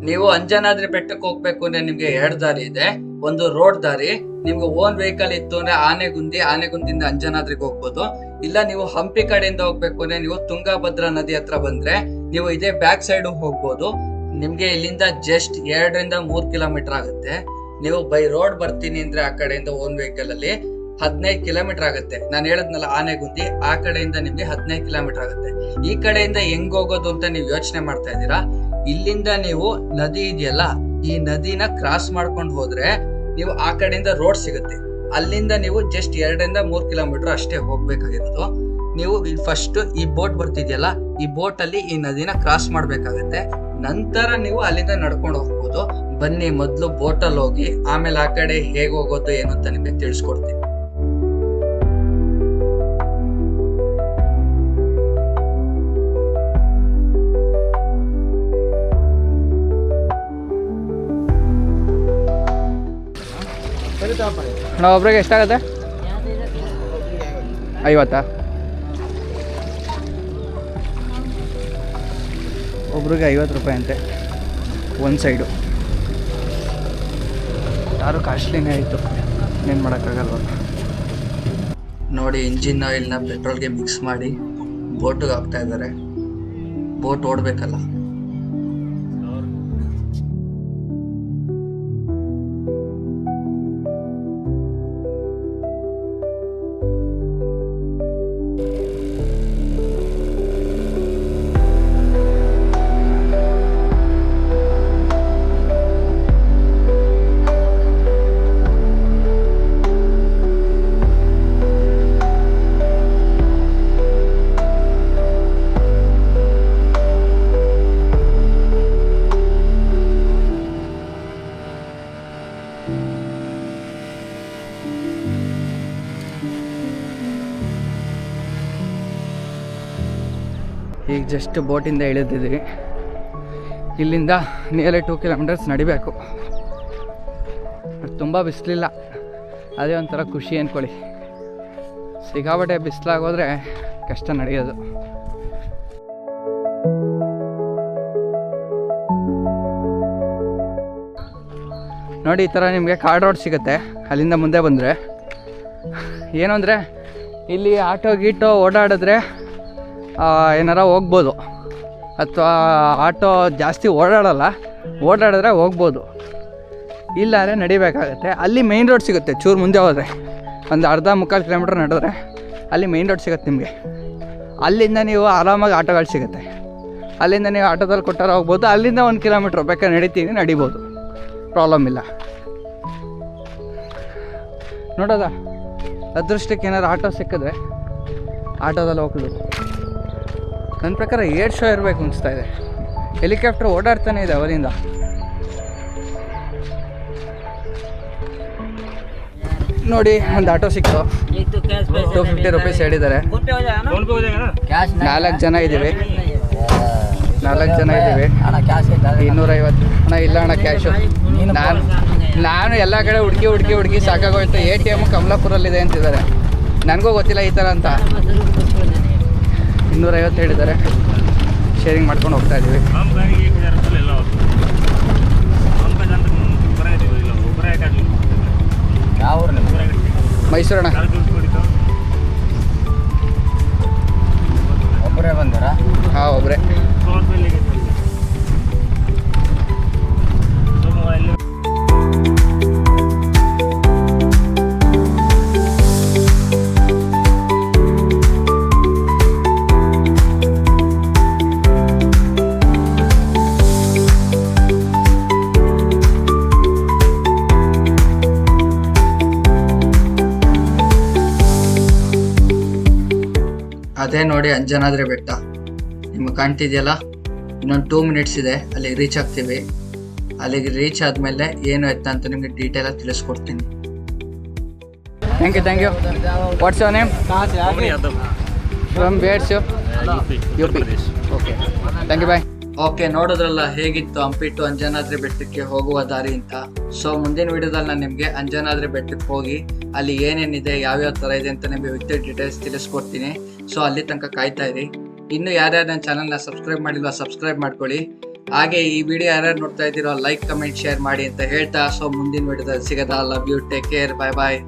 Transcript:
ನೀವು ಅಂಜನಾದ್ರಿ ಬೆಟ್ಟಕ್ಕೆ ಹೋಗ್ಬೇಕು ಅಂದ್ರೆ ನಿಮ್ಗೆ 2 ದಾರಿ ಇದೆ. ಒಂದು ರೋಡ್ ದಾರಿ, ನಿಮ್ಗೆ ಓನ್ ವೆಹಿಕಲ್ ಇತ್ತು ಅಂದ್ರೆ ಆನೆಗುಂದಿಯಿಂದ ಅಂಜನಾದ್ರಿಗೆ ಹೋಗ್ಬೋದು. ಇಲ್ಲ ನೀವು ಹಂಪಿ ಕಡೆಯಿಂದ ಹೋಗ್ಬೇಕು ಅಂದ್ರೆ ನೀವು ತುಂಗಭದ್ರಾ ನದಿ ಹತ್ರ ಬಂದ್ರೆ ನೀವು ಇದೇ ಬ್ಯಾಕ್ ಸೈಡ್ ಹೋಗ್ಬೋದು. ನಿಮ್ಗೆ ಇಲ್ಲಿಂದ ಜಸ್ಟ್ 2 ರಿಂದ 3 ಕಿಲೋಮೀಟರ್ ಆಗುತ್ತೆ. ನೀವು ಬೈ ರೋಡ್ ಬರ್ತೀನಿ ಅಂದ್ರೆ ಆ ಕಡೆಯಿಂದ ಓನ್ ವೆಹಿಕಲ್ ಅಲ್ಲಿ 15 ಕಿಲೋಮೀಟರ್ ಆಗುತ್ತೆ. ನಾನು ಹೇಳದ್ನಲ್ಲ ಆನೆಗುಂದಿ, ಆ ಕಡೆಯಿಂದ ನಿಮ್ಗೆ 15 ಕಿಲೋಮೀಟರ್ ಆಗುತ್ತೆ. ಈ ಕಡೆಯಿಂದ ಹೆಂಗ್ ಹೋಗೋದು ಅಂತ ನೀವು ಯೋಚನೆ ಮಾಡ್ತಾ ಇದ್ದೀರಾ. ಇಲ್ಲಿಂದ ನೀವು ನದಿ ಇದೆಯಲ್ಲ, ಈ ನದಿನ ಕ್ರಾಸ್ ಮಾಡ್ಕೊಂಡು ಹೋದ್ರೆ ನೀವು ಆ ಕಡೆಯಿಂದ ರೋಡ್ ಸಿಗುತ್ತೆ. ಅಲ್ಲಿಂದ ನೀವು ಜಸ್ಟ್ 2 ರಿಂದ 3 ಕಿಲೋಮೀಟರ್ ಅಷ್ಟೇ ಹೋಗ್ಬೇಕಾಗಿರೋದು. ನೀವು ಫಸ್ಟ್ ಈ ಬೋಟ್ ಬರ್ತಿದ್ಯಲ್ಲ, ಈ ಬೋಟ್ ಅಲ್ಲಿ ಈ ನದಿನ ಕ್ರಾಸ್ ಮಾಡ್ಬೇಕಾಗತ್ತೆ. ನಂತರ ನೀವು ಅಲ್ಲಿಂದ ನಡ್ಕೊಂಡು ಹೋಗ್ಬೋದು. ಬನ್ನಿ ಮೊದ್ಲು ಬೋಟಲ್ಲಿ ಹೋಗಿ ಆಮೇಲೆ ಆ ಕಡೆ ಹೇಗೆ ಹೋಗೋದು ಏನು ಅಂತ ನಿಮಗೆ ತಿಳಿಸ್ಕೊಡ್ತೀನಿ. ನಾವು ಒಬ್ರಿಗೆ ಎಷ್ಟಾಗುತ್ತೆ? 50. ಒಬ್ರಿಗೆ 50 ರೂಪಾಯಿ ಅಂತೆ ಒಂದು ಸೈಡು. ಯಾರು ಕಾಸ್ಟ್ಲಿನೇ ಆಯಿತು, ಏನು ಮಾಡೋಕ್ಕಾಗಲ್ವ. ನೋಡಿ, ಇಂಜಿನ್ ಆಯಿಲ್ನ ಪೆಟ್ರೋಲ್ಗೆ ಮಿಕ್ಸ್ ಮಾಡಿ ಬೋಟಿಗೆ ಹಾಕ್ತಾ ಇದ್ದಾರೆ. ಬೋಟ್ ಓಡಬೇಕಲ್ಲ. ಈಗ ಜಸ್ಟ್ ಬೋಟಿಂದ ಇಳಿದಿದ್ದೀವಿ. ಇಲ್ಲಿಂದ ನಿಯರ್ಲಿ 2 ಕಿಲೋಮೀಟರ್ಸ್ ನಡಿಬೇಕು. ತುಂಬ ಬಿಸಿಲಿಲ್ಲ, ಅದೇ ಒಂಥರ ಖುಷಿ ಅಂದ್ಕೊಳ್ಳಿ. ಸಿಕ್ಕಾಪಟ್ಟೆ ಬಿಸಿಲಾಗೋದ್ರೆ ಕಷ್ಟ ನಡೆಯೋದು. ನೋಡಿ, ಈ ಥರ ನಿಮಗೆ ಕಾರ್ಡ್ ರೋಡ್ ಸಿಗುತ್ತೆ. ಅಲ್ಲಿಂದ ಮುಂದೆ ಬಂದರೆ ಏನು ಅಂದರೆ ಇಲ್ಲಿ ಆಟೋ ಗೀಟೋ ಓಡಾಡಿದ್ರೆ ಏನಾರ ಹೋಗ್ಬೋದು, ಅಥವಾ ಆಟೋ ಜಾಸ್ತಿ ಓಡಾಡಿದ್ರೆ ಹೋಗ್ಬೋದು. ಇಲ್ಲಾಂದರೆ ನಡಿಬೇಕಾಗತ್ತೆ. ಅಲ್ಲಿ ಮೇಯ್ನ್ ರೋಡ್ ಸಿಗುತ್ತೆ. ಚೂರು ಮುಂದೆ ಹೋದರೆ ಒಂದು 1/2-3 ಕಿಲೋಮೀಟ್ರ್ ನಡೆದ್ರೆ ಅಲ್ಲಿ ಮೇಯ್ನ್ ರೋಡ್ ಸಿಗುತ್ತೆ ನಿಮಗೆ. ಅಲ್ಲಿಂದ ನೀವು ಆರಾಮಾಗಿ ಆಟೋಗಳು ಸಿಗುತ್ತೆ. ಅಲ್ಲಿಂದ ನೀವು ಆಟೋದಲ್ಲಿ ಕೊಟ್ಟಾರ ಹೋಗ್ಬೋದು. ಅಲ್ಲಿಂದ 1 ಕಿಲೋಮೀಟ್ರ್ ಬೇಕಾದ್ರೆ ನಡಿಬೋದು, ಪ್ರಾಬ್ಲಮ್ ಇಲ್ಲ. ನೋಡೋದ ಅದೃಷ್ಟಕ್ಕೆ ಏನಾದ್ರು ಆಟೋ ಸಿಕ್ಕಿದ್ರೆ ಆಟೋದಲ್ಲಿ ಹೋಗೋದು. ನನ್ನ ಪ್ರಕಾರ 8 ಶೋ ಇರಬೇಕು ಅನಿಸ್ತಾ ಇದೆ. ಹೆಲಿಕಾಪ್ಟರ್ ಓಡಾಡ್ತಾನೆ ಇದೆ ಅವರಿಂದ. ನೋಡಿ, ಒಂದು ಆಟೋ ಸಿಕ್ತು. 250 ರೂಪೀಸ್ ಹೇಳಿದ್ದಾರೆ. 4 ಜನ ಇದ್ದೀವಿ. 250. ಅಣ್ಣ ಇಲ್ಲ ಅಣ್ಣ, ಕ್ಯಾಶು. ನಾನು ಎಲ್ಲ ಕಡೆ ಹುಡುಕಿ ಸಾಕಾಗೋಯ್ತು. ATM ಕಮಲಾಪುರಲ್ಲಿದೆ ಅಂತಿದ್ದಾರೆ. ನನಗೂ ಗೊತ್ತಿಲ್ಲ ಈ ಥರ ಅಂತ. 250 ಹೇಳಿದ್ದಾರೆ. ಶೇರಿಂಗ್ ಮಾಡ್ಕೊಂಡು ಹೋಗ್ತಾ ಇದ್ದೀವಿ. ಮೈಸೂರಣ್ಣ. ಒಬ್ಬರೇ ಬಂದಾರಾ? ಹಾಂ, ಒಬ್ಬರೇ. ಅದೇ ನೋಡಿ ಅಂಜನಾದ್ರಿ ಬೆಟ್ಟ ನಿಮಗೆ ಕಾಣ್ತಿದೆಯಲ್ಲ. ಇನ್ನೊಂದು 2 ಮಿನಿಟ್ಸ್ ಇದೆ, ಅಲ್ಲಿಗೆ ರೀಚ್ ಆಗ್ತೀವಿ. ಅಲ್ಲಿಗೆ ರೀಚ್ ಆದಮೇಲೆ ಏನು ಎತ್ತ ಅಂತ ನಿಮಗೆ ಡೀಟೇಲಾಗಿ ತಿಳಿಸ್ಕೊಡ್ತೀನಿ. Thank you. What's your name? From ಬೇಡ್ಸ್ UP. Okay, thank you, bye. Okay, ನೋಡೋದ್ರಲ್ಲ ಹೇಗಿತ್ತು ಹಂಪಿ ಟು ಅಂಜನಾದ್ರಿ ಬೆಟ್ಟಕ್ಕೆ ಹೋಗುವ ದಾರಿ ಅಂತ. ಸೊ ಮುಂದಿನ ವಿಡಿಯೋದಲ್ಲಿ ನಾನು ನಿಮಗೆ ಅಂಜನಾದ್ರಿ ಬೆಟ್ಟಕ್ಕೆ ಹೋಗಿ ಅಲ್ಲಿ ಏನೇನಿದೆ, ಯಾವ್ಯಾವ ಥರ ಇದೆ ಅಂತ ನಿಮಗೆ ವಿತ್ ಡೀಟೇಲ್ಸ್ ತಿಳಿಸ್ಕೊಡ್ತೀನಿ. ಸೊ ಅಲ್ಲಿ ತನಕ ಕಾಯ್ತಾ ಇರಿ. ಇನ್ನು ಯಾರ್ಯಾರು ನನ್ನ ಚಾನಲ್ನ ಸಬ್ಸ್ಕ್ರೈಬ್ ಮಾಡಿಲ್ಲ, ಸಬ್ಸ್ಕ್ರೈಬ್ ಮಾಡ್ಕೊಳ್ಳಿ. ಹಾಗೆ ಈ ವಿಡಿಯೋ ಯಾರ್ಯಾರು ನೋಡ್ತಾ ಇದ್ದೀರೋ ಲೈಕ್ ಕಮೆಂಟ್ ಶೇರ್ ಮಾಡಿ ಅಂತ ಹೇಳ್ತಾ, ಸೊ ಮುಂದಿನ ವಿಡಿಯೋದಲ್ಲಿ ಸಿಗೋದಾ. Love you, take care, bye bye.